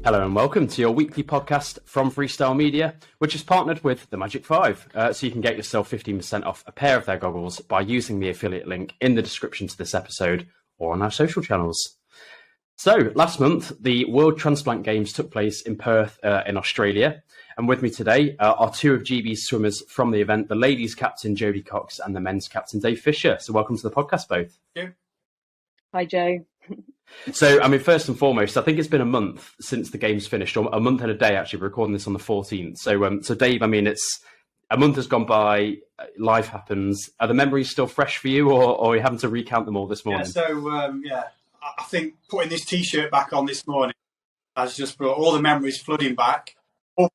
Hello and welcome to your weekly podcast from Freestyle Media, which is partnered with the Magic 5. So you can get yourself 15% off a pair of their goggles by using the affiliate link in the description to this episode or on our social channels. So last month, the World Transplant Games took place in Perth in Australia. And with me today are two of GB's swimmers from the event, the ladies captain Jodie Cox and the men's captain Dave Fisher. So welcome to the podcast, both. Yeah. Hi, Joe. So, first and foremost, I think it's been a month since the game's finished, or a month and a day, actually. We're recording this on the 14th. So Dave, it's a month has gone by, life happens. Are the memories still fresh for you, or are you having to recount them all this morning? I think putting this T-shirt back on this morning has just brought all the memories flooding back. I've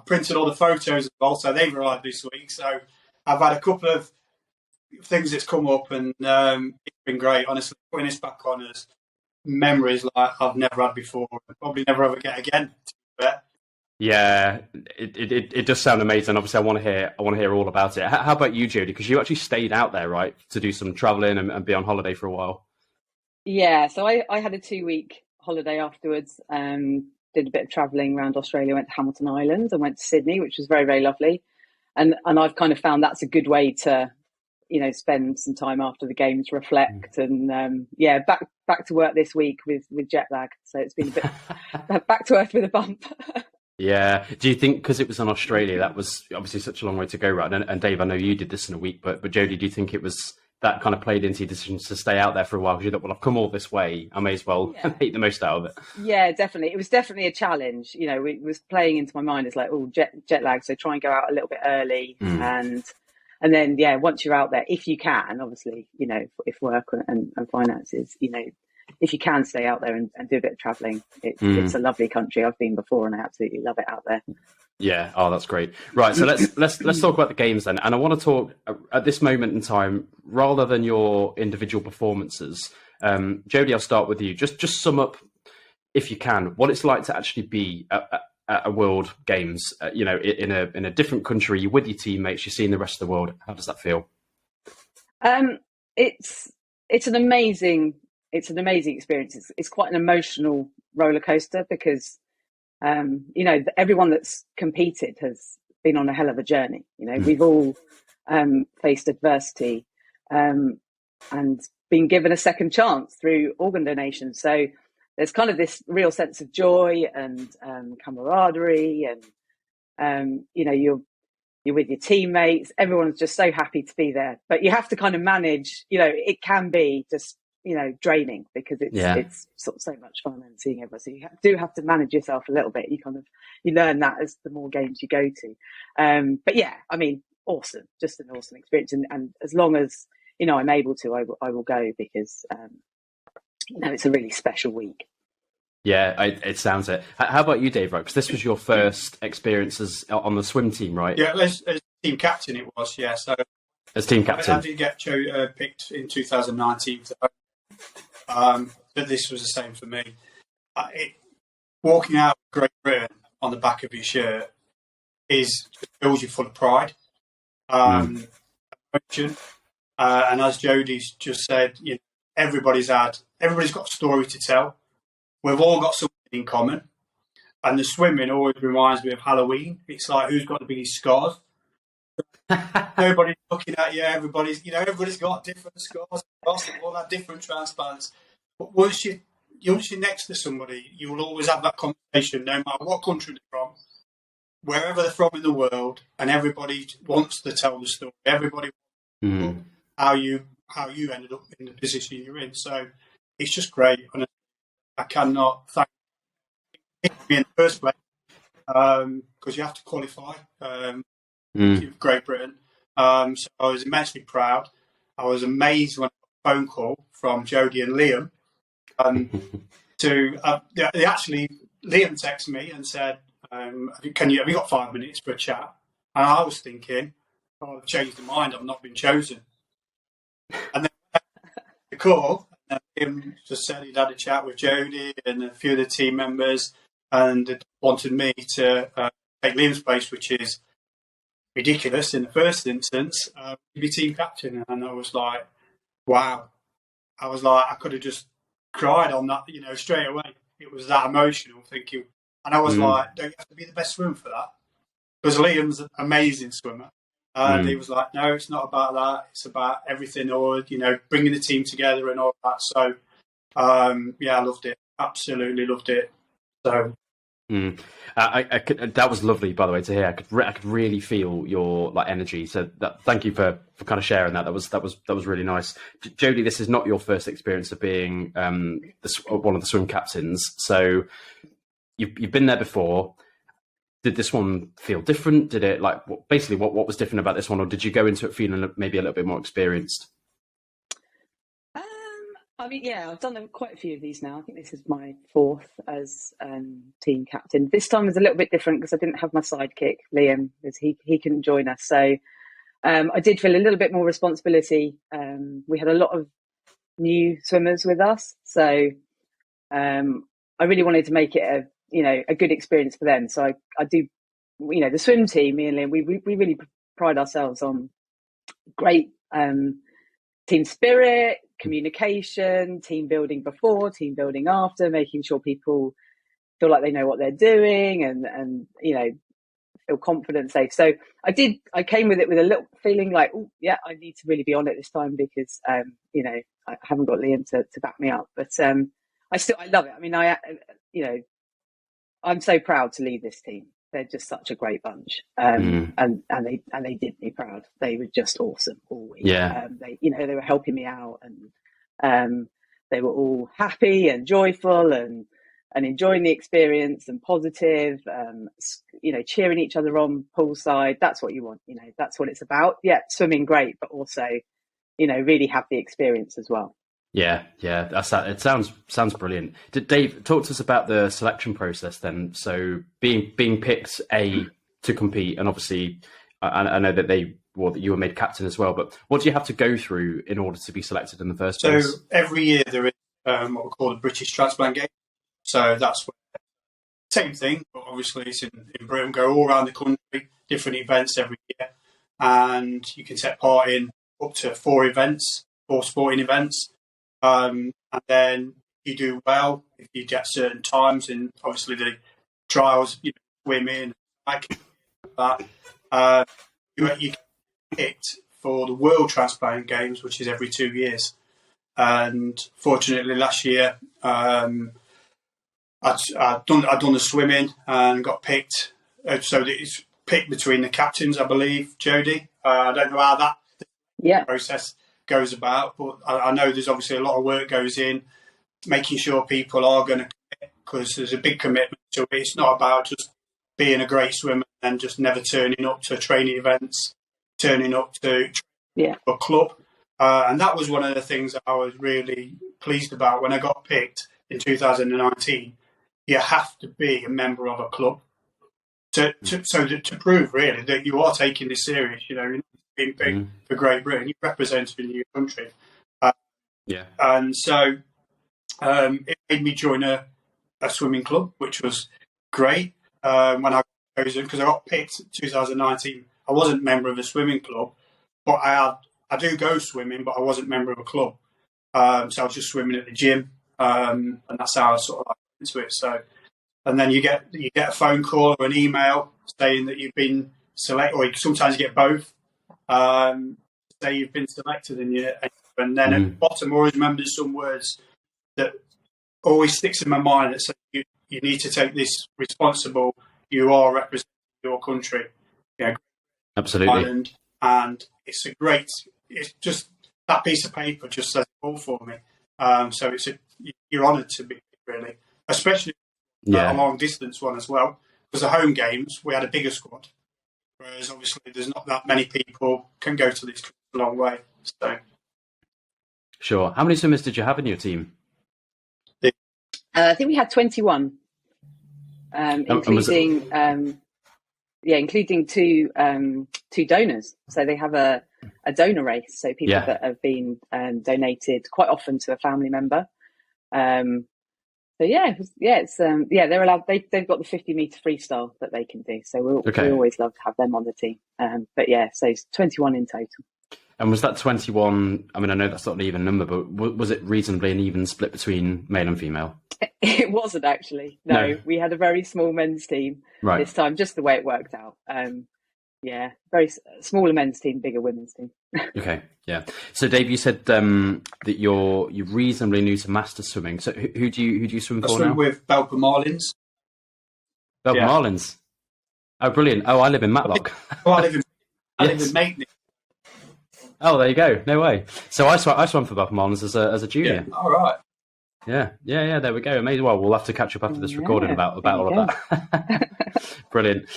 printed all the photos as well, so they've arrived this week. So I've had a couple of things that's come up, and it's been great. Honestly, putting this back on as memories like I've never had before, and probably never ever get again. Yeah, it does sound amazing. Obviously, I want to hear all about it. How about you, Jodie? Because you actually stayed out there, right, to do some travelling and be on holiday for a while. Yeah, so I had a 2-week holiday afterwards. Did a bit of travelling around Australia. Went to Hamilton Island and went to Sydney, which was very, very lovely. And I've kind of found that's a good way to, spend some time after the games, reflect, and back to work this week with jet lag. So it's been a bit back to earth with a bump. Yeah. Do you think because it was in Australia, that was obviously such a long way to go, right? And Dave, I know you did this in a week, but Jodie, do you think it was that kind of played into your decision to stay out there for a while? Because you thought, well, I've come all this way, I may as well make the most out of it. Yeah, definitely. It was definitely a challenge. It was playing into my mind. It's like, jet lag, so try and go out a little bit early, and then once you're out there, if you can, obviously, if work and finances, if you can stay out there and do a bit of travelling, it's a lovely country. I've been before and I absolutely love it out there. Yeah. Oh, that's great. Right. So let's talk about the games then. And I want to talk at this moment in time, rather than your individual performances. Jodie, I'll start with you. Just sum up, if you can, what it's like to actually be at a World Games, in a different country. You're with your teammates, you're seeing the rest of the world. How does that feel? It's an amazing experience. It's quite an emotional roller coaster because everyone that's competed has been on a hell of a journey. We've all faced adversity and been given a second chance through organ donation. So there's kind of this real sense of joy and camaraderie, and you're with your teammates. Everyone's just so happy to be there, but you have to kind of manage. It can be just draining because it's sort of so much fun and seeing everyone. So you do have to manage yourself a little bit. You learn that as the more games you go to. But yeah, awesome, just an awesome experience. And as long as I'm able to, I will go because it's a really special week. Yeah, it sounds it. How about you, Dave? Right, because this was your first experiences on the swim team, right? Yeah, as team captain it was. Yeah, so as team captain, I did get picked in 2019. But this was the same for me. Walking out of Great Britain on the back of your shirt just fills you full of pride, emotion, and as Jodie's just said, everybody's got a story to tell. We've all got something in common, and the swimming always reminds me of Halloween. It's like, who's got the biggest scars? Nobody's looking at you. Everybody's got different scars. All have different transplants. But once you're next to somebody, you will always have that conversation, no matter what country they're from, wherever they're from in the world, and everybody wants to tell the story. Everybody wants how you ended up in the position you're in. So it's just great, and I cannot thank you in the first place because you have to qualify. Great Britain. So I was immensely proud. I was amazed when I got a phone call from Jodie and Liam. Liam texted me and said, have you got 5 minutes for a chat? And I was thinking, I've changed my mind. I've not been chosen. And then the call, and Liam just said he'd had a chat with Jodie and a few of the team members, and wanted me to take Liam's place, which is ridiculous in the first instance, to be team captain. And I was like, wow. I was like, I could have just cried on that, straight away. It was that emotional, thinking, and I was like, don't you have to be the best swimmer for that? Because Liam's an amazing swimmer. And he was like, no, it's not about that. It's about everything, or, bringing the team together and all that. So, I loved it. Absolutely loved it. So, that was lovely, by the way, to hear. I could really feel your energy. So thank you for kind of sharing that. That was really nice. Jodie, this is not your first experience of being one of the swim captains. So you've been there before. Did this one feel different? Did it basically what was different about this one, or did you go into it feeling maybe a little bit more experienced? I've done quite a few of these now. I think this is my fourth as team captain. This time was a little bit different because I didn't have my sidekick, Liam, because he couldn't join us. So I did feel a little bit more responsibility. We had a lot of new swimmers with us, so I really wanted to make it a good experience for them. So I do, the swim team, me and Liam, we really pride ourselves on great team spirit, communication, team building before, team building after, making sure people feel like they know what they're doing and feel confident, safe. So I came with it with a little feeling like, oh yeah, I need to really be on it this time because I haven't got Liam to back me up. But I love it. I mean, I'm so proud to lead this team. They're just such a great bunch, and they did me proud. They were just awesome all week. Yeah, they were helping me out, and they were all happy and joyful and enjoying the experience and positive. Cheering each other on poolside. That's what you want. That's what it's about. Yeah, swimming great, but also, really have the experience as well. Yeah, that's that. It sounds brilliant. Dave, talk to us about the selection process then. So being picked to compete, and obviously I know that you were made captain as well. But what do you have to go through in order to be selected in the first place? So every year there is what we call the British Transplant Games. So that's same thing, but obviously it's in Britain. Go all around the country, different events every year, and you can take part in up to 4 sporting events. And then you do well if you get certain times, and obviously the trials, swimming, like that. You get picked for the World Transplant Games, which is every 2 years. And fortunately, last year I'd done the swimming and got picked. So it's picked between the captains, I believe, Jodie. I don't know how that process goes about, but I know there's obviously a lot of work goes in making sure people are going to commit, because there's a big commitment to it. It's not about just being a great swimmer and just never turning up to training events, turning up to a club. And that was one of the things that I was really pleased about when I got picked in 2019. You have to be a member of a club to prove really that you are taking this serious. You're not being picked for Great Britain. You're representing your country. And so it made me join a swimming club, which was great. When I got chosen, because I got picked in 2019, I wasn't a member of a swimming club, but I do go swimming, but I wasn't a member of a club. So I was just swimming at the gym, and that's how I sort of into it. So, and then you get a phone call or an email saying that you've been selected, or sometimes you get both. Say you've been selected, and then at the bottom, I always remember some words that always sticks in my mind that say you need to take this responsible. You are representing your country. Absolutely. Ireland, and it's just that piece of paper just says it all for me. So you're honoured to be, really, especially a long distance one as well. Because the home games, we had a bigger squad, whereas obviously there's not that many people can go to this a long way. So, sure. How many swimmers did you have in your team? I think we had 21, including two donors. So they have a donor race. So people that have been donated quite often to a family member. They're allowed. They've got the 50-meter freestyle that they can do. So we always love to have them on the team. So it's 21 in total. And was that 21? I mean, I know that's not an even number, but was it reasonably an even split between male and female? It wasn't actually. No, we had a very small men's team this time, just the way it worked out. Yeah, very smaller men's team, bigger women's team. Okay, yeah. So, Dave, you said that you're reasonably new to master swimming. So, who do you swim for now? I swim with Belper Marlins. Belper Marlins. Oh, brilliant! Oh, I live in Matlock. I live in Maitland. Oh, there you go. No way. So I swam for Belper Marlins as a junior. Yeah. All right. Yeah. There we go. Amazing. Well, we'll have to catch up after this recording about all of that. Brilliant.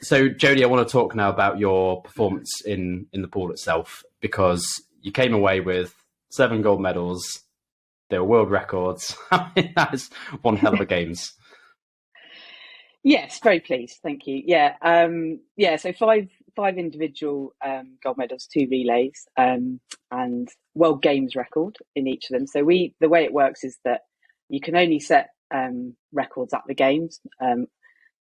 So, Jodie, I want to talk now about your performance in the pool itself, because you came away with 7 gold medals. They were world records. I mean, that is one hell of a games. Yes, very pleased. Thank you. Yeah. So five individual gold medals, 2 relays, and World Games record in each of them. So the way it works is that you can only set records at the games.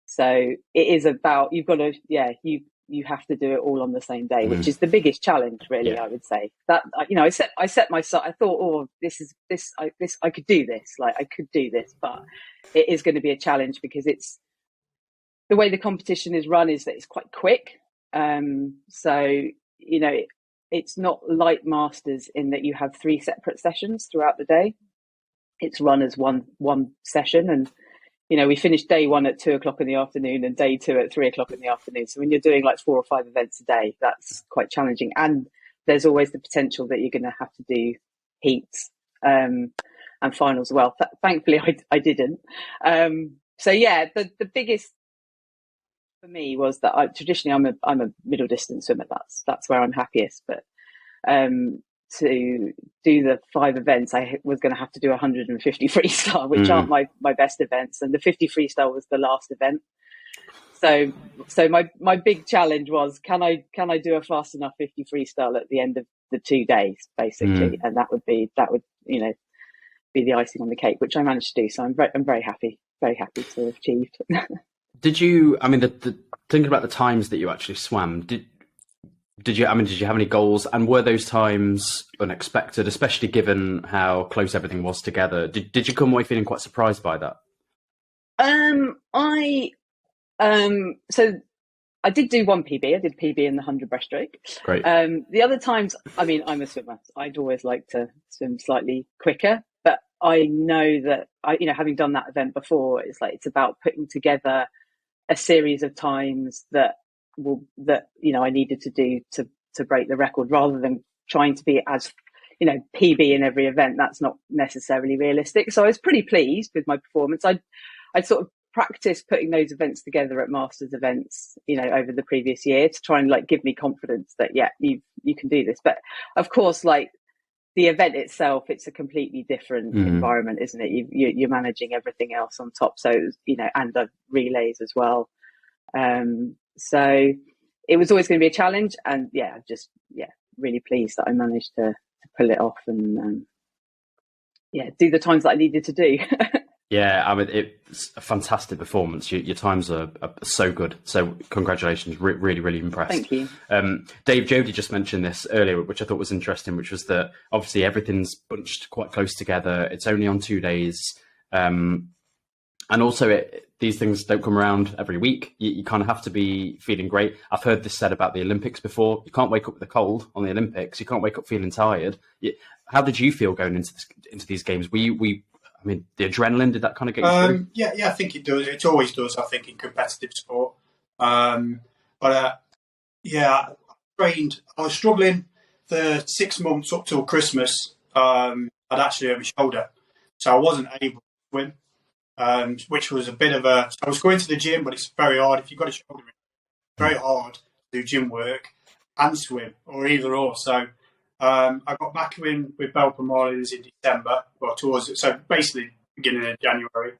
So it is about, you've got to, you have to do it all on the same day, which is the biggest challenge, really. I would say that, I set my sight. I thought, I could do this. Like, I could do this, but it is going to be a challenge because it's the way the competition is run is that it's quite quick. So, it's not like Masters in that you have 3 separate sessions throughout the day. It's run as one session. And, we finished day 1 at 2:00 in the afternoon and day 2 at 3:00 in the afternoon. So when you're doing like 4 or 5 events a day, that's quite challenging. And there's always the potential that you're going to have to do heats and finals as well. Thankfully, I didn't. The biggest for me was that traditionally I'm a middle distance swimmer. That's where I'm happiest. But to do the 5 events, I was going to have to do 150 freestyle, which aren't my best events, and the 50 freestyle was the last event. So my big challenge was, can I do a fast enough 50 freestyle at the end of the 2 days, basically, and that would be the icing on the cake, which I managed to do. So I'm very happy to have achieved. Did you? I mean, thinking about the times that you actually swam, did you have any goals, and were those times unexpected, especially given how close everything was together? Did you come away feeling quite surprised by that? So I did do 1 PB. I did PB in the 100 breaststroke. Great. The other times, I'm a swimmer. I'd always like to swim slightly quicker, but I know that having done that event before, it's about putting together a series of times that I needed to do to break the record, rather than trying to be as PB in every event. That's not necessarily realistic. So I was pretty pleased with my performance. I'd sort of practiced putting those events together at Masters events, over the previous year, to try and give me confidence that you can do this. But of course, the event itself, it's a completely different environment, isn't it? You're managing everything else on top. So, and the relays as well. So it was always going to be a challenge, and just really pleased that I managed to pull it off and do the times that I needed to do. Yeah, I mean, it's a fantastic performance. Your times are so good. So congratulations. Really, really impressed. Thank you. Dave, Jodie just mentioned this earlier, which I thought was interesting, which was that obviously everything's bunched quite close together. It's only on 2 days. And also these things don't come around every week. You kind of have to be feeling great. I've heard this said about the Olympics before. You can't wake up with a cold on the Olympics. You can't wake up feeling tired. How did you feel going into these games? I mean, the adrenaline, did that kind of get you through? Yeah, I think it does. It always does, I think, in competitive sport. I trained. I was struggling the 6 months up till Christmas. I'd actually hurt my shoulder, so I wasn't able to swim, which was a bit of a... I was going to the gym, but it's very hard. If you've got a shoulder, it's very hard to do gym work and swim, or either or. So I got back in with Belper Marlins in December, so basically beginning of January.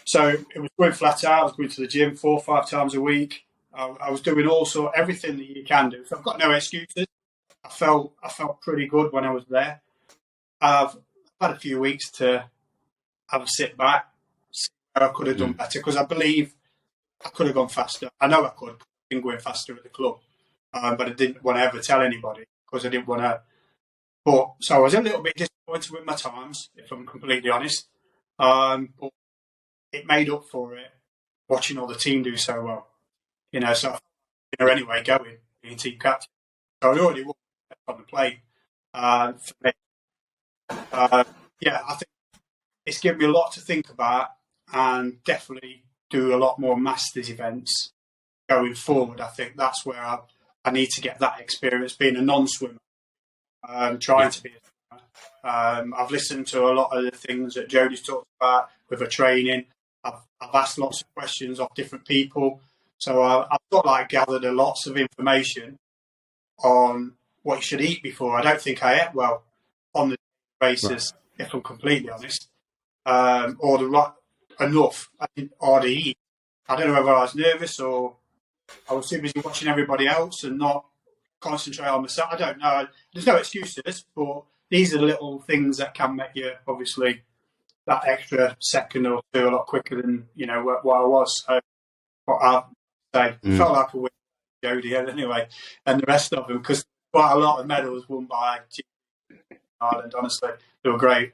So it was going flat out. I was going to the gym 4 or 5 times a week. I was doing everything that you can do. So I've got no excuses. I felt pretty good when I was there. I've had a few weeks to have a sit back, see where I could have done better, because I believe I could have gone faster. I know I could. I've been going faster at the club, but I didn't want to ever tell anybody, because I didn't want to. But so I was a little bit disappointed with my times, if I'm completely honest. But it made up for it watching all the team do so well. So anyway, going being team captain. So I already won on the plane. For me, I think it's given me a lot to think about, and definitely do a lot more masters events going forward. I think that's where I need to get that experience being a non-swimmer, trying to be a swimmer. I've listened to a lot of the things that Jodie's talked about with her training. I've asked lots of questions of different people. So I've got gathered lots of information on what you should eat before. I don't think I ate well on the basis, right, if I'm completely honest, or enough. I didn't hardly eat. I don't know whether I was nervous or I was too busy watching everybody else and not concentrate on myself. I don't know. There's no excuses, but these are the little things that can make you, obviously, that extra second or two a lot quicker than what I was. So, what I say, felt like a win, Jodie, anyway, and the rest of them, because quite a lot of medals won by Ireland. Honestly, they were great.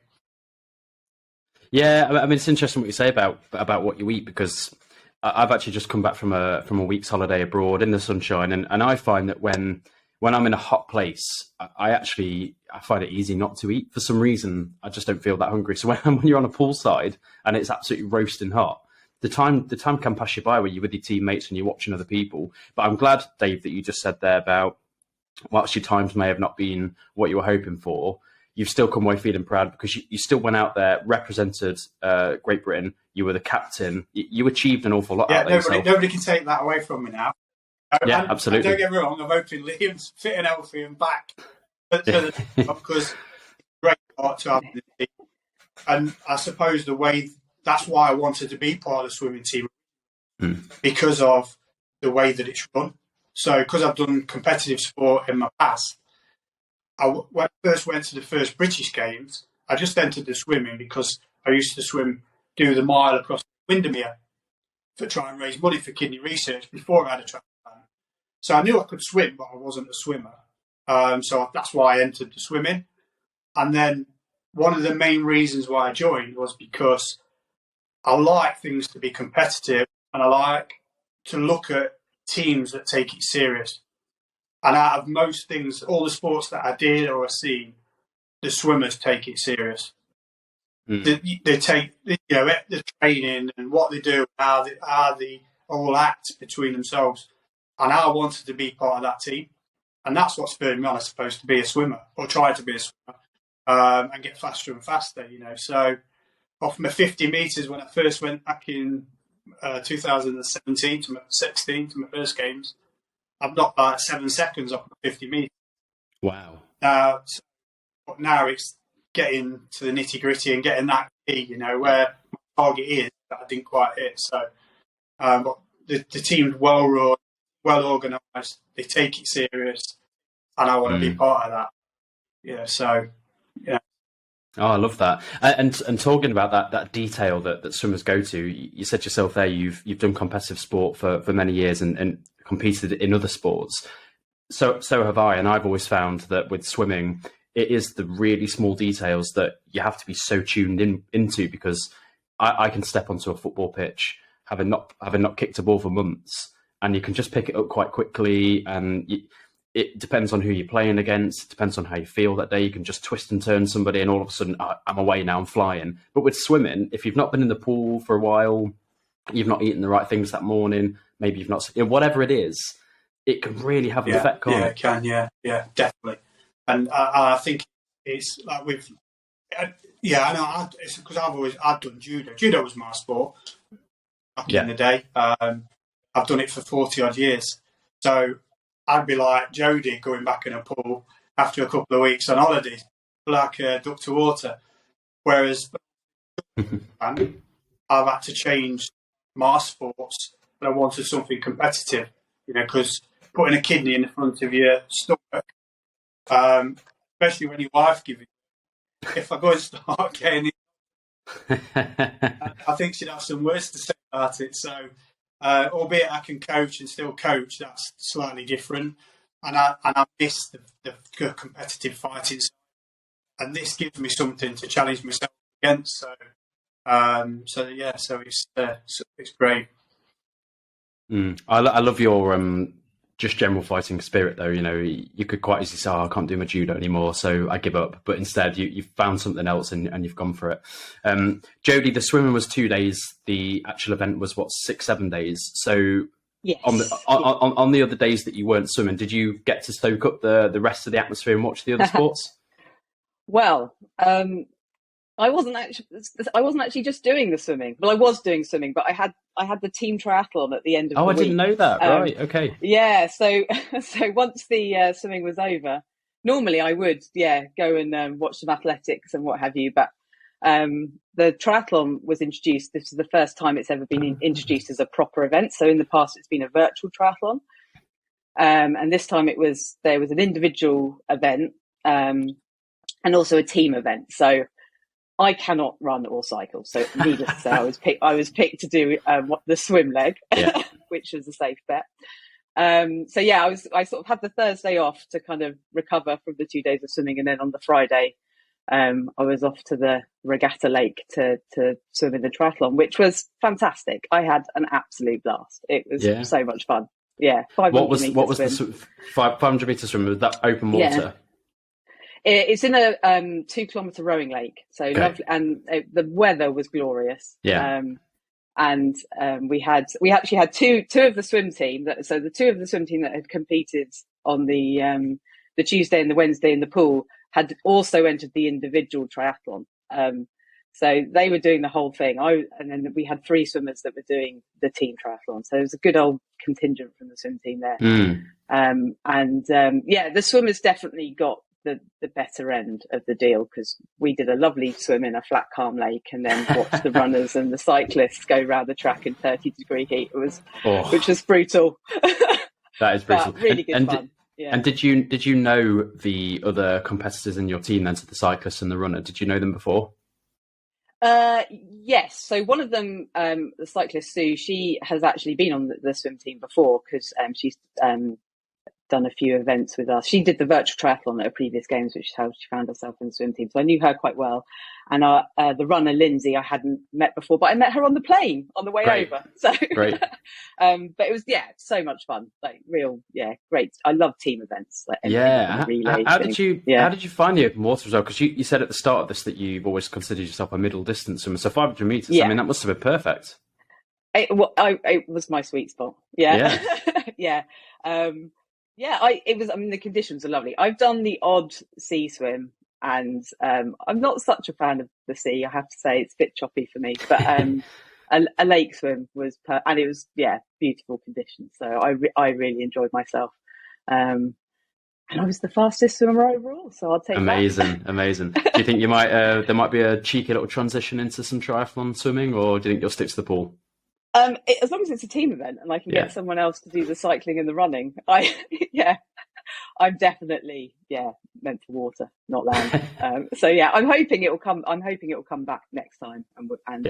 Yeah, I mean, it's interesting what you say about what you eat, because I've actually just come back from a week's holiday abroad in the sunshine, and I find that when I'm in a hot place, I find it easy not to eat. For some reason, I just don't feel that hungry. So when you're on a poolside and it's absolutely roasting hot, the time can pass you by where you're with your teammates and you're watching other people. But I'm glad, Dave, that you just said there about whilst your times may have not been what you were hoping for, you've still come away feeling proud because you still went out there, represented Great Britain. You were the captain. You achieved an awful lot. Yeah, nobody can take that away from me now. Yeah, absolutely. Don't get me wrong. I'm hoping Liam's fit and healthy and back because it's a great part to have in the team. And I suppose that's why I wanted to be part of the swimming team, because of the way that it's run. So, because I've done competitive sport in my past, when I first went to the first British Games, I just entered the swimming because I used to do the mile across Windermere to try and raise money for kidney research before I had a transplant. So I knew I could swim, but I wasn't a swimmer. So that's why I entered the swimming. And then one of the main reasons why I joined was because I like things to be competitive, and I like to look at teams that take it serious. And out of most things, all the sports that I did or I've seen, the swimmers take it serious. They take the training and what they do, how they all act between themselves. And I wanted to be part of that team. And that's what spurred me on, I suppose, to be a swimmer, or try to be a swimmer, and get faster and faster, So off my 50 metres, when I first went back in 2017 to my 16 to my first games, I've knocked like 7 seconds off my 50 metres. Wow. But now it's getting to the nitty gritty and getting that key, where my target is that I didn't quite hit. So, but the team's well run, well organised. They take it serious, and I want to be part of that. Yeah. So, yeah. Oh, I love that. And talking about that detail that swimmers go to, you said yourself there, you've done competitive sport for many years and competed in other sports. So have I, and I've always found that with swimming, it is the really small details that you have to be so tuned into, because I can step onto a football pitch having not kicked a ball for months, and you can just pick it up quite quickly, and it depends on who you're playing against. It depends on how you feel that day. You can just twist and turn somebody, and all of a sudden, I'm away now, I'm flying. But with swimming, if you've not been in the pool for a while, you've not eaten the right things that morning, maybe you've not, whatever it is, it can really have an effect on it. Yeah, it can, yeah, definitely. And I think it's like I know, it's because I've done judo. Judo was my sport back in the day. I've done it for 40 odd years. So I'd be like Jodie going back in a pool after a couple of weeks on holiday, like a duck to water. Whereas I've had to change my sports, and I wanted something competitive, because putting a kidney in the front of your stomach, especially when your wife gives it, if I go and start getting it, I think she'd have some words to say about it. So, albeit I can coach and still coach, that's slightly different. I miss the competitive fighting side, and this gives me something to challenge myself against. So it's great. I love your just general fighting spirit, though. You know, you could quite easily say, I can't do my judo anymore, so I give up. But instead, you've found something else and you've gone for it. Jodie, the swimming was 2 days. The actual event was, 6-7 days? So Yes. on the other days that you weren't swimming, did you get to soak up the rest of the atmosphere and watch the other sports? Well, I wasn't actually just doing the swimming. Well, I was doing swimming, but I had the team triathlon at the end of the week. I didn't know that. Right. Okay. Yeah. So once the swimming was over, normally I would go and watch some athletics and what have you. But the triathlon was introduced. This is the first time it's ever been introduced as a proper event. So in the past, it's been a virtual triathlon, and this time there was an individual event and also a team event. So I cannot run or cycle, so needless to say, I was picked to do the swim leg, which was a safe bet. I sort of had the Thursday off to kind of recover from the 2 days of swimming, and then on the Friday, I was off to the regatta lake to swim in the triathlon, which was fantastic. I had an absolute blast. It was so much fun. Yeah, 500 what was the 500 meter swim? Was that open water? Yeah. It's in a 2 kilometre rowing lake, so lovely, and the weather was glorious. Yeah, we actually had two of the swim team. So the two of the swim team that had competed on the Tuesday and the Wednesday in the pool had also entered the individual triathlon. So they were doing the whole thing. And then we had 3 swimmers that were doing the team triathlon. So it was a good old contingent from the swim team there. The swimmers definitely got the better end of the deal, because we did a lovely swim in a flat, calm lake, and then watched the runners and the cyclists go round the track in 30-degree heat. Which was brutal. That is brutal. But really good fun. And did you know the other competitors in your team then, so the cyclists and the runner? Did you know them before? Yes. So one of them, the cyclist Sue, she has actually been on the swim team before, because she's done a few events with us. She did the virtual triathlon at her previous games, which is how she found herself in the swim team. So I knew her quite well. And the runner, Lindsay, I hadn't met before, but I met her on the plane on the way over. So great. But it was, so much fun. Like great. I love team events. Like how did you find the open water as well? Because you said at the start of this that you've always considered yourself a middle distance swimmer. So 500 meters, I mean, that must have been perfect. It was my sweet spot. Yeah. It was. I mean, the conditions are lovely. I've done the odd sea swim, and I'm not such a fan of the sea. I have to say, it's a bit choppy for me. But a lake swim was, and it was beautiful conditions. So I really enjoyed myself, and I was the fastest swimmer overall. So I'll take that. Amazing. Do you think there might be a cheeky little transition into some triathlon swimming, or do you think you'll stick to the pool? As long as it's a team event and I can get someone else to do the cycling and the running, I'm definitely meant for water, not land. I'm hoping it will come. I'm hoping it will come back next time, and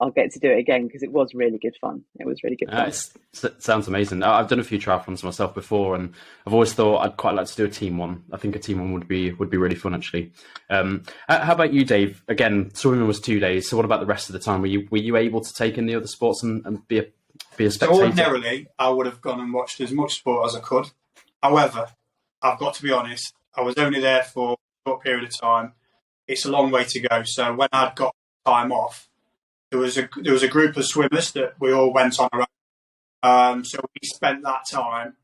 I'll get to do it again, because it was really good fun. It was really good fun. It sounds amazing. I've done a few triathlons myself before, and I've always thought I'd quite like to do a team one. I think a team one would be really fun, actually. How about you, Dave? Again, swimming was 2 days. So what about the rest of the time? Were you able to take in the other sports and be a spectator? So ordinarily, I would have gone and watched as much sport as I could. However, I've got to be honest, I was only there for a short period of time. It's a long way to go. So when I'd got time off, there was a group of swimmers that we all went on our own. So we spent that time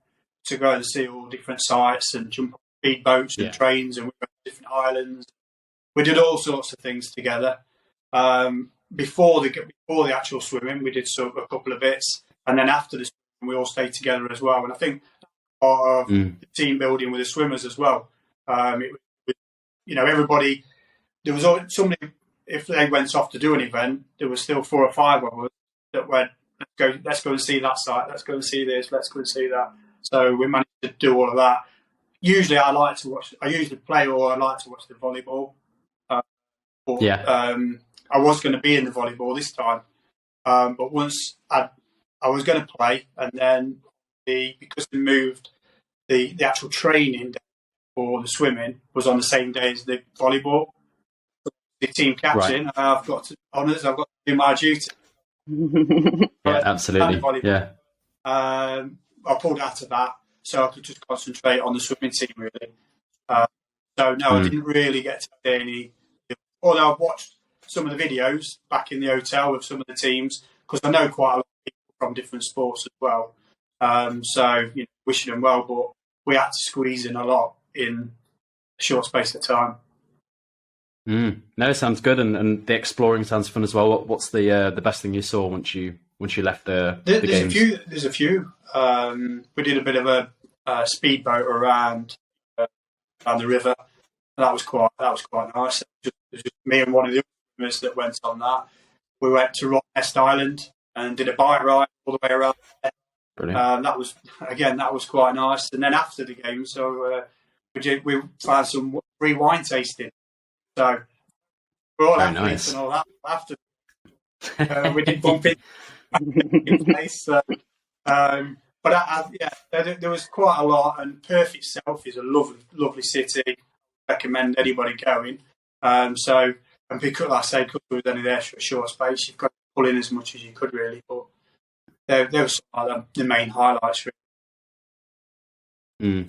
to go and see all different sites and jump on speedboats and trains, and we went to different islands. We did all sorts of things together. Before the actual swimming, we did a couple of bits, and then after the swimming, we all stayed together as well. And I think part of the team building with the swimmers as well. Everybody. There was somebody. If they went off to do an event, there was still 4 or 5 of us that went, let's go and see that site, let's go and see this, let's go and see that. So we managed to do all of that. Usually I usually play, or I like to watch the volleyball. I was going to be in the volleyball this time, but once I was going to play, and then because we moved the actual training for the swimming was on the same day as the volleyball. The team captain, I've got honours. I've got to do my duty. Yeah, absolutely. Yeah. I pulled out of that so I could just concentrate on the swimming team, really. So no, I didn't really get to see any. Although I've watched some of the videos back in the hotel with some of the teams, because I know quite a lot of people from different sports as well. So wishing them well, but we had to squeeze in a lot in a short space of time. No, sounds good, and the exploring sounds fun as well. What's the best thing you saw once you left the games? There's a few. We did a bit of a speedboat around the river. And that was quite nice. It was just me and one of the other swimmers that went on that. We went to Rottnest Island and did a bike ride all the way around there. Brilliant. That was quite nice. And then after the game, so we found some free wine tasting. So we're all athletes and all that. After we did bump in place. But there was quite a lot. And Perth itself is a lovely city. Recommend anybody going. And because, like I say, because we were only there for a short space, you've got to pull in as much as you could, really. But there was some of the main highlights, really.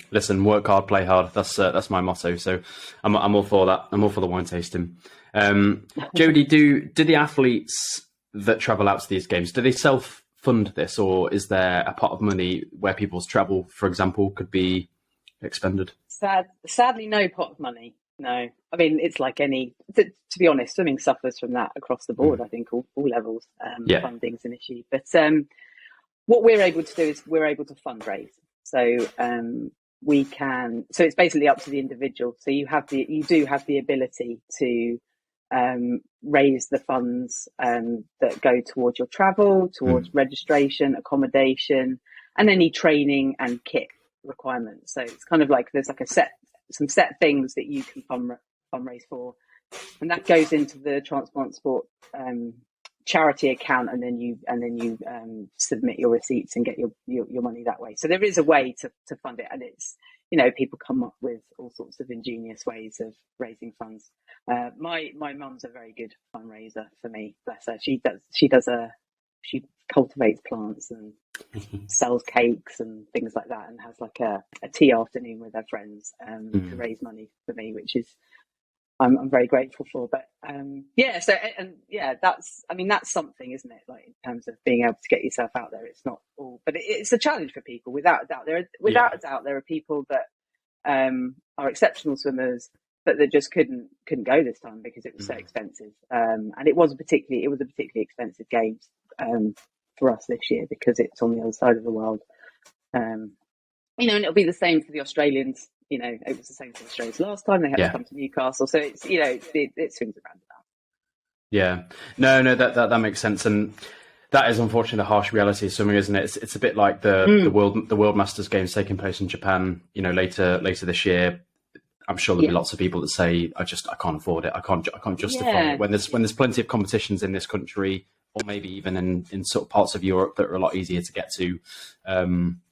Listen, work hard, play hard. That's my motto. So I'm all for that. I'm all for the wine tasting. Jodie, do the athletes that travel out to these games, do they self-fund this, or is there a pot of money where people's travel, for example, could be expended? Sadly, no pot of money. No, I mean, it's like any. To be honest, swimming suffers from that across the board. I think all levels. Funding's an issue, but what we're able to do is we're able to fundraise. So we can. So it's basically up to the individual. So you do have the ability to raise the funds that go towards your travel, towards registration, accommodation, and any training and kit requirements. So it's kind of like there's like some set things that you can fundraise for, and that goes into the Transplant Sport charity account, and then you submit your receipts and get your money that way. So there is a way to fund it, and it's people come up with all sorts of ingenious ways of raising funds. My mum's a very good fundraiser for me. Bless her. She cultivates plants and sells cakes and things like that, and has like a tea afternoon with her friends to raise money for me, which is I'm very grateful for. But that's something, isn't it? Like in terms of being able to get yourself out there, it's not all, but it's a challenge for people without a doubt. There are people that are exceptional swimmers, but that just couldn't go this time because it was so expensive. And it was a particularly expensive games for us this year because it's on the other side of the world. And it'll be the same for the Australians. It was the same for the Australians last time. They had to come to Newcastle, so it's it swings around about. Yeah, no, that makes sense, and that is unfortunately the harsh reality of swimming, isn't it? It's a bit like the World Masters Games taking place in Japan. Later this year. I'm sure there'll be lots of people that say, I can't afford it. I can't justify it when there's plenty of competitions in this country, or maybe even in sort of parts of Europe that are a lot easier to get to.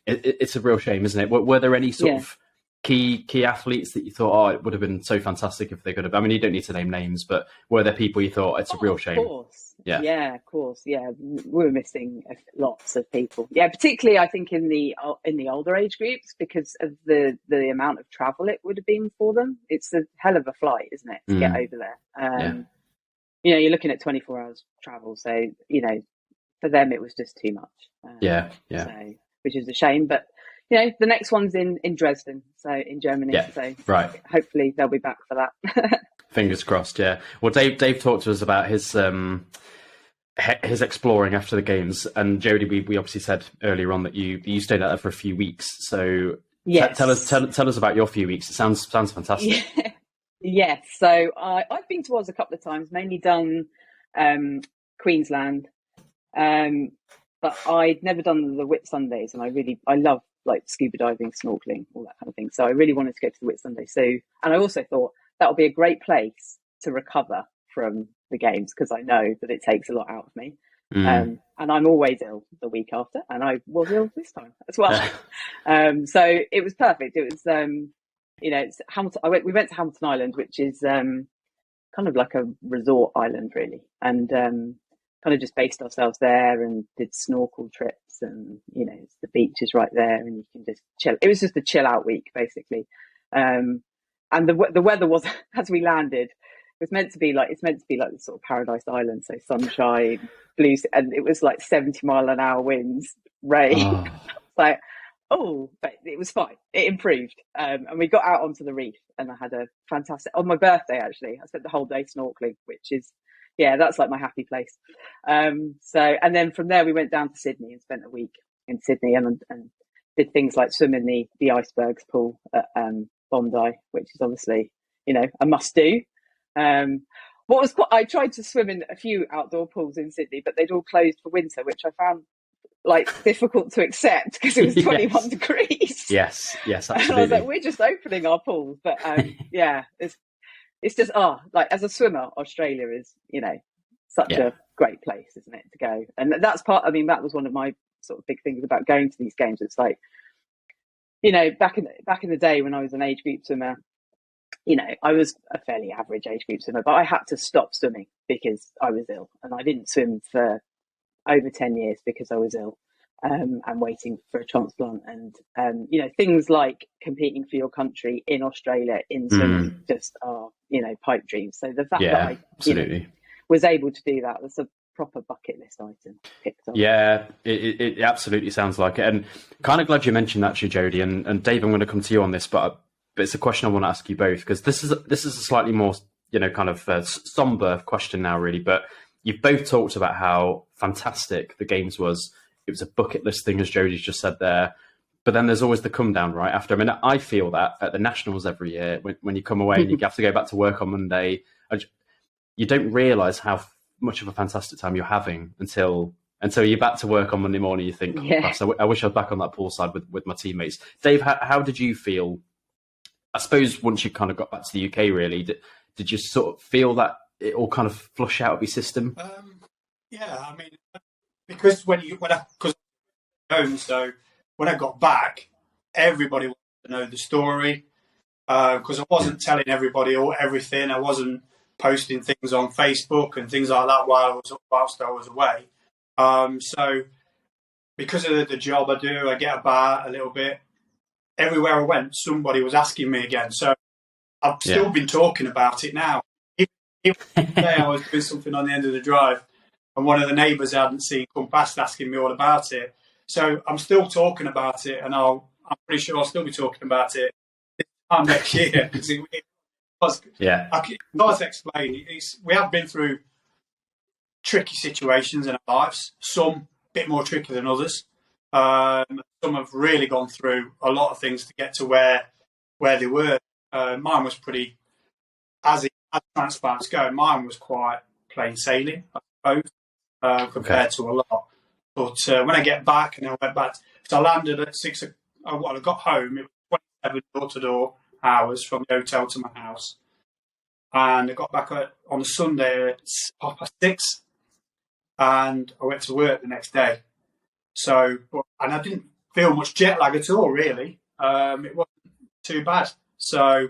It's a real shame, isn't it? Were there any sort of key athletes that you thought, it would have been so fantastic if they could have? I mean, you don't need to name names, but were there people you thought it's a real shame? Of course. Yeah, of course. Yeah, we were missing lots of people. Yeah, particularly I think in the older age groups because of the amount of travel it would have been for them. It's a hell of a flight, isn't it, to get over there? You're looking at 24 hours travel, so for them it was just too much. So, which is a shame, but. The next one's in Dresden, so in Germany. Yeah, so right. Hopefully they'll be back for that. Fingers crossed. Yeah. Well, Dave talked to us about his exploring after the games, and Jodie, we obviously said earlier on that you stayed out there for a few weeks. So yes. tell us about your few weeks. It sounds fantastic. Yeah. Yes. So I've been to Oz a couple of times, mainly done Queensland, but I'd never done the Whitsundays, and I love like scuba diving, snorkeling, all that kind of thing. So I really wanted to go to the Whitsunday. And I also thought that would be a great place to recover from the games because I know that it takes a lot out of me. And I'm always ill the week after, and I was ill this time as well. So it was perfect. It was, it's Hamilton. We went to Hamilton Island, which is kind of like a resort island, really, and kind of just based ourselves there and did snorkel trips, and the beach is right there, and you can just chill. It was just a chill out week, basically. And the weather was, as we landed, it's meant to be like this sort of paradise island, so sunshine, blue, and it was like 70-mile-an-hour winds, rain. But it was fine. It improved, and we got out onto the reef, and I had a fantastic, on my birthday actually, I spent the whole day snorkeling, which is, that's like my happy place. And then from there we went down to Sydney and spent a week in Sydney, and did things like swim in the icebergs pool at Bondi, which is obviously a must do. I tried to swim in a few outdoor pools in Sydney, but they'd all closed for winter, which I found like difficult to accept because it was 21 degrees. Yes, absolutely. And I was like, we're just opening our pools, but it's just like, as a swimmer, Australia is such a great place, isn't it, to go? And that's that was one of my sort of big things about going to these games. It's like, back in the day when I was an age group swimmer, I was a fairly average age group swimmer, but I had to stop swimming because I was ill, and I didn't swim for over 10 years because I was ill, and waiting for a transplant. And things like competing for your country in Australia in swimming just are pipe dreams. So the fact that I absolutely was able to do that was a proper bucket list item picked up. It absolutely sounds like it, and kind of glad you mentioned that, Jodie. And Dave, I'm going to come to you on this, but it's a question I want to ask you both, because this is a slightly more kind of somber question now, really. But you've both talked about how fantastic the games was. It was a bucket list thing, as Jodie's just said there. But then there's always the come down right after. I mean, I feel that at the Nationals every year, when you come away and you have to go back to work on Monday, you don't realise how much of a fantastic time you're having until you're back to work on Monday morning. You think, I wish I was back on that poolside with my teammates. Dave, how did you feel? I suppose once you kind of got back to the UK, really, did you sort of feel that it all kind of flush out of your system? I mean, because when I home, so when I got back, everybody wanted to know the story, because I wasn't telling everybody or everything. I wasn't posting things on Facebook and things like that whilst I was away. So because of the job I do, I get about a little bit. Everywhere I went, somebody was asking me again. So I've still been talking about it now. Even today I was doing something on the end of the drive, and one of the neighbours I hadn't seen come past asking me all about it. So I'm still talking about it, and I'm pretty sure I'll still be talking about it this time next year, because it was. I can't explain. We have been through tricky situations in our lives. Some a bit more tricky than others. Some have really gone through a lot of things to get to where they were. Mine was pretty, as transplants go, mine was quite plain sailing, I suppose, compared to a lot. But when I get back, and I went back, so I landed at 6. I got home. It was 27 door-to-door hours from the hotel to my house, and I got back on a Sunday at 6:30, and I went to work the next day. So, and I didn't feel much jet lag at all, really. It wasn't too bad. So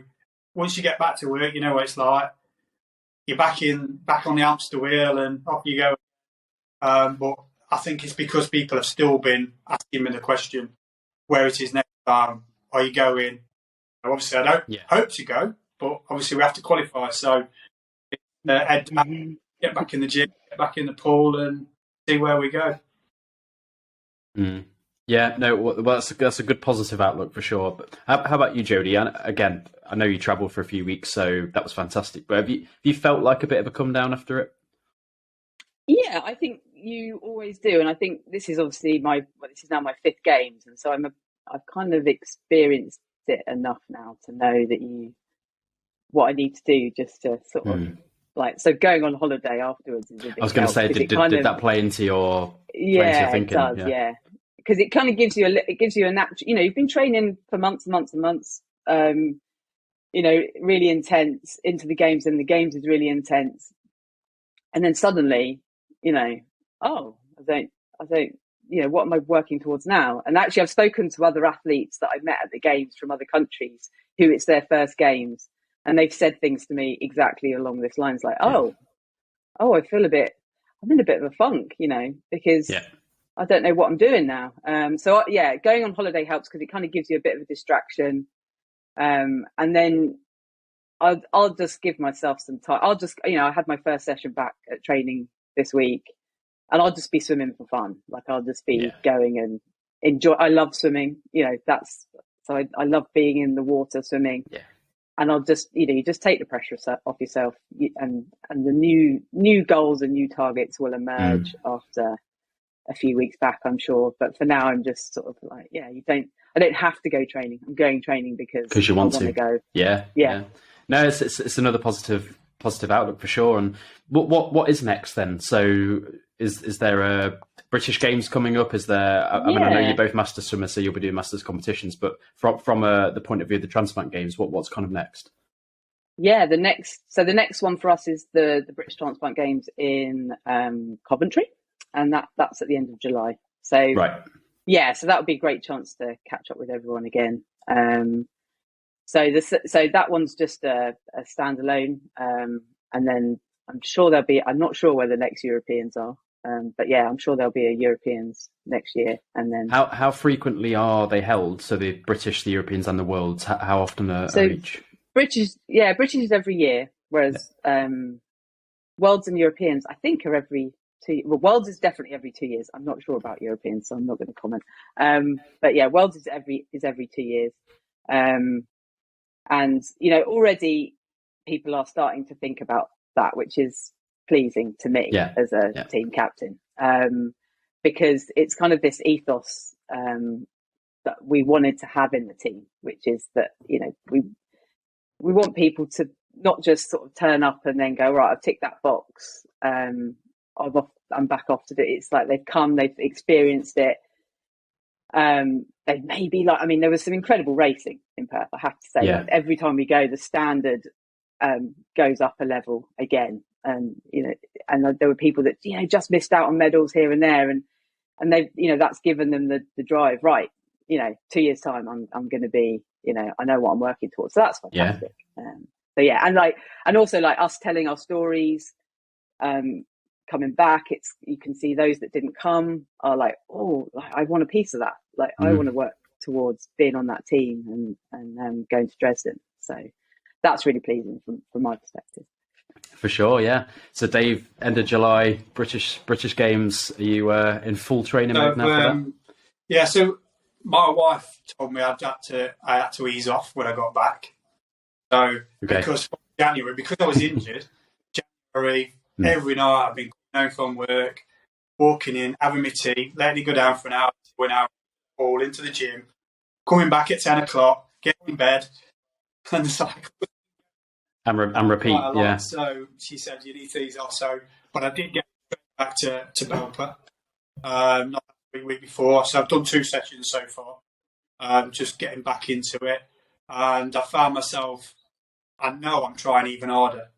once you get back to work, you know what it's like. You're back on the hamster wheel, and off you go. But I think it's because people have still been asking me the question, where it is next time. Are you going? Obviously, I don't hope to go, but obviously we have to qualify. So get back in the gym, get back in the pool, and see where we go. Yeah, no, well, that's a good positive outlook for sure. But how about you, Jodie? Again, I know you travelled for a few weeks, so that was fantastic. But have you felt like a bit of a come down after it? Yeah, I think you always do, and I think this is obviously this is now my 5th games, and so I've kind of experienced it enough now to know that what I need to do just to sort of so going on holiday afterwards is a big I was going to say, did that play into your thinking? It does, because it kind of gives you a natural. You've been training for months and months and months. Really intense into the games, and the games is really intense, and then suddenly, I don't, what am I working towards now? And actually, I've spoken to other athletes that I've met at the games from other countries who it's their first games, and they've said things to me exactly along this lines, like, "Oh, I feel I'm in a bit of a funk, because I don't know what I'm doing now." So going on holiday helps because it kind of gives you a bit of a distraction, and then I'll just give myself some time. I'll just, I had my first session back at training this week, and I'll just be swimming for fun. Like, I'll just be going and enjoy. I love swimming, I love being in the water swimming. Yeah. And I'll just, you just take the pressure off yourself, and the new goals and new targets will emerge after a few weeks back, I'm sure. But for now, I'm just sort of like, I don't have to go training. I'm going training because you want to go. Yeah. No, it's another positive outlook for sure. And what is next then? So is there a British Games coming up? Is there? I mean, I know you're both master swimmers, so you'll be doing masters competitions. But from the point of view of the Transplant Games, what's kind of next? Yeah, the next one for us is the British Transplant Games in Coventry, and that's at the end of July. So so that would be a great chance to catch up with everyone again. So that one's just a standalone, and then I'm sure there'll be. I'm not sure where the next Europeans are, but I'm sure there'll be a Europeans next year. And then how frequently are they held? So the British, the Europeans, and the Worlds. How often are each? British is every year, whereas Worlds and Europeans, I think, are every 2. Well, Worlds is definitely every 2 years. I'm not sure about Europeans, so I'm not going to comment. But Worlds is every 2 years. And already people are starting to think about that, which is pleasing to me as a team captain, because it's kind of this ethos that we wanted to have in the team, which is that we want people to not just sort of turn up and then go, right, I've ticked that box, I'm back off to do it. It's like they've come, they've experienced it. They maybe there was some incredible racing in Perth, I have to say. Like, every time we go, the standard goes up a level again, and and there were people that just missed out on medals here and there, and they that's given them the drive. Right, 2 years time, I'm going to be I know what I'm working towards. So that's fantastic. And also us telling our stories. Coming back, you can see those that didn't come are like, I want a piece of that. Like, I want to work towards being on that team and going to Dresden. So that's really pleasing from my perspective. For sure, yeah. So Dave, end of July, British Games. Are you in full training mode now for that? Yeah. So my wife told me I had to ease off when I got back. So because I was injured, January. Every night I've been coming home from work, walking in, having my tea, letting it go down for an hour, all into the gym, coming back at 10 o'clock, getting in bed, and the cycle. And repeat, yeah. So she said, you need to ease off. But I did get back to Belper, not the week before. So I've done 2 sessions so far, just getting back into it. And I found myself, I know I'm trying even harder.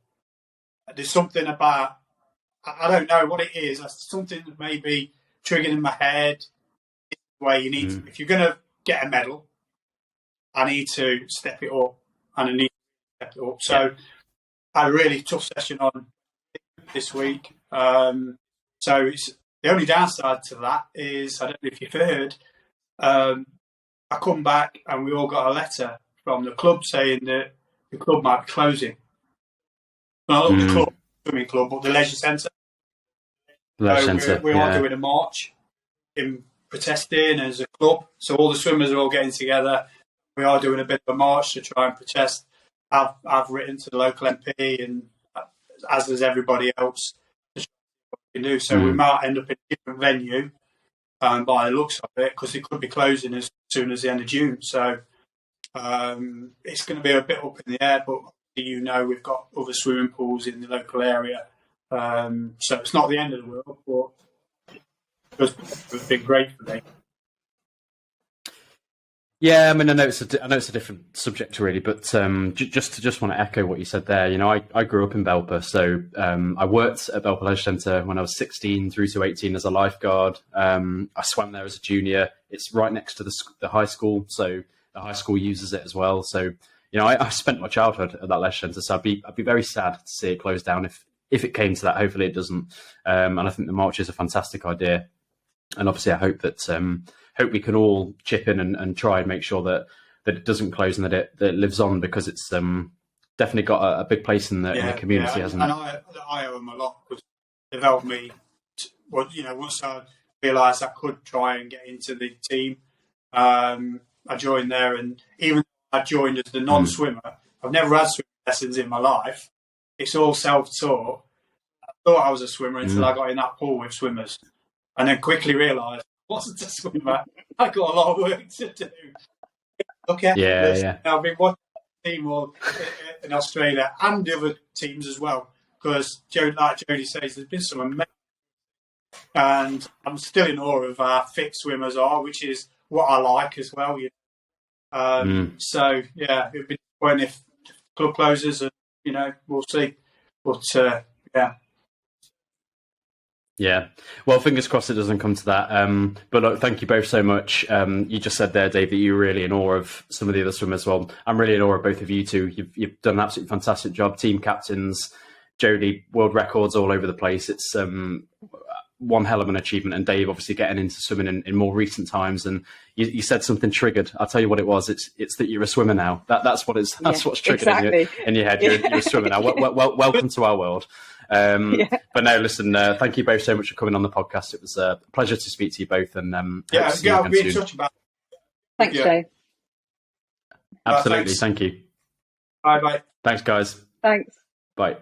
There's something about, I don't know what it is, something that may be triggering in my head, where you need to, if you're going to get a medal, I need to step it up, and I need to step it up. So I had a really tough session on this week. So it's, the only downside to that is, I don't know if you've heard, I come back and we all got a letter from the club saying that the club might be closing. Not the club, swimming club, but the leisure centre. We are doing a march in protesting as a club. So all the swimmers are all getting together. We are doing a bit of a march to try and protest. I've written to the local MP, and as does everybody else, to try what we can do. So we might end up in a different venue by the looks of it, because it could be closing as soon as the end of June. So it's going to be a bit up in the air, but we've got other swimming pools in the local area. So it's not the end of the world, but it's been great for me. Yeah, I mean, I know it's a different subject really, but just want to echo what you said there. You know, I grew up in Belper, so I worked at Belper Leisure Centre when I was 16 through to 18 as a lifeguard. I swam there as a junior. It's right next to the high school, so the high school uses it as well. So, you know, I spent my childhood at that leisure centre, so I'd be very sad to see it close down if it came to that. Hopefully, it doesn't. And I think the march is a fantastic idea, and obviously, I hope that. Hope we can all chip in and try and make sure that it doesn't close and that it lives on, because it's definitely got a big place in the community, hasn't it? And I owe them a lot, because they've helped me. Once I realised I could try and get into the team, I joined there, and even though I joined as the non-swimmer, I've never had swimming lessons in my life. It's all self-taught. I thought I was a swimmer until I got in that pool with swimmers, and then quickly realised wasn't a swimmer. I got a lot of work to do. Okay. Yeah. I've been watching the team in Australia and the other teams as well, because like Jodie says, there's been some amazing, and I'm still in awe of how fit swimmers are, which is what I like as well. So yeah, it'd be when if the club closes, and we'll see. But yeah. Yeah, well, fingers crossed it doesn't come to that. But look, thank you both so much. You just said there, Dave, that you were really in awe of some of the other swimmers. Well, I'm really in awe of both of you two. You've done an absolutely fantastic job. Team captains, Jodie, world records all over the place. It's one hell of an achievement. And Dave, obviously getting into swimming in more recent times. And you said something triggered. I'll tell you what it was. It's that you're a swimmer now. That's what's triggered in your head. You're a swimmer now. Welcome to our world. But no, listen, thank you both so much for coming on the podcast. It was a pleasure to speak to you both, and I'll be in touch about it. Thanks, Jay. Absolutely, thank you. Bye. Thanks, guys. Thanks. Bye.